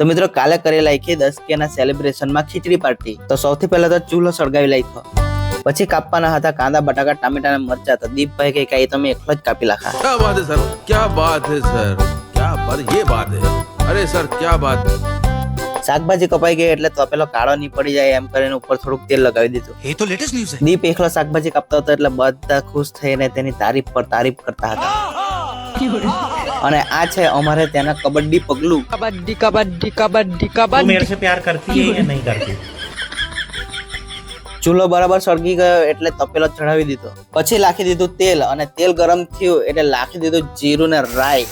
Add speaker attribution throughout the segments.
Speaker 1: તો મિત્રો કાલે કરી લાયકી 10K ના સેલિબ્રેશન માં ખીચડી પાર્ટી। તો સૌથી પહેલા તો ચૂલો સળગાવી લાખ્યો, પછી કાપવાના હતા કાંદા બટાકા ટામેટા અને મરચા। તો દીપભાઈ કે કઈ તમે એકલો જ કાપી લાખા।
Speaker 2: क्या बात है सर, क्या बात है सर, क्या बात, ये बात है, अरे सर क्या बात।
Speaker 1: શાકભાજી કપાઈ ગઈ એટલે તપેલો કાળો નહીં પડી જાય એમ કરીને ઉપર થોડુંક તેલ લગાવી દીધું।
Speaker 3: ये तो लेटेस्ट न्यूज़ है।
Speaker 1: દીપ એકલો શાકભાજી કાપતો હતો એટલે બધા ખુશ થઈને તેની તારીફ કરતા હતા। અને આ છે અમારે ત્યાંના કબડ્ડી પગલું।
Speaker 4: कबड्डी कबड्डी कबड्डी
Speaker 5: तू
Speaker 4: कबड्डी
Speaker 5: मेरे से प्यार करती है या नहीं करती?
Speaker 1: ચૂલો બરાબર સળગી ગયો એટલે તપેલો ચડાવી દીધો, પછી લાખી દીધું તેલ અને તેલ ગરમ થયું એટલે લાખી દીધું જીરું ને રાઈ।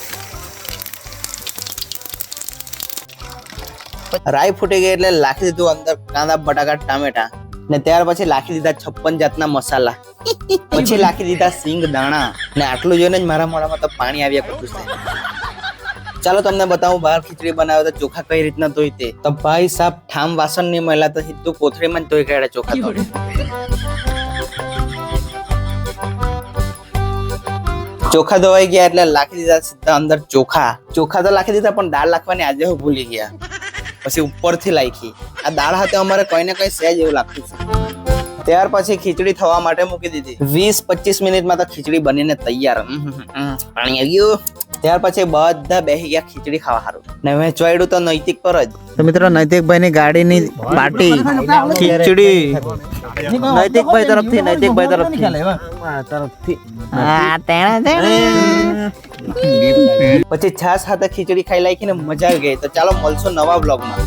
Speaker 1: રાઈ ફૂટી ગઈ એટલે લાખી દીધું અંદર કાંદા બટાકા ટામેટા ને ત્યાર પછી લાખી દીધા 56 જાતના મસાલા, પછી લાખી દીધા સિંગ દાણા ને આટલું જોઈને જ મારા મોઢામાં તો પાણી આવ્યા કરતું છે। ચાલો તમને બતાવું બહાર ખીચડી બનાવે તો ચોખા કઈ રીતના ધોઈ તે। તો ભાઈ સાહેબ ઠામ વાસણ ની મળ્યા તો સીધું કોથળીમાં જ ધોઈ કાઢ્યા ચોખા તો। ચોખા ધોવાઈ ગયા એટલે લાખી દીધા સીધા અંદર ચોખા તો લાખી દીધા પણ દાળ લાખવાની આજે હું ભૂલી ગયા, પછી ઉપરથી લાખી। આ દાળ હાથે અમારે કઈ ને કઈ સહેજ એવું લાગતું છે। ત્યાર પછી ખીચડી થવા માટે મૂકી દીધી। 20-25 મિનિટમાં તો ખીચડી બનીને તૈયાર। પાણી આવી ગયું। ત્યાર પછી બધા બેસી ગયા ખીચડી ખાવા સારું ને વેચવાડ્યું તો નૈતિક પર જ। તો મિત્રો નૈતિકભાઈ ની ગાડીની પાર્ટી ખીચડી નૈતિકભાઈ તરફથી પછી છાશ સાથે ખીચડી ખાઈ લાયકી ને મજા આવી ગઈ। તો ચાલો મળશું નવા બ્લોગમાં।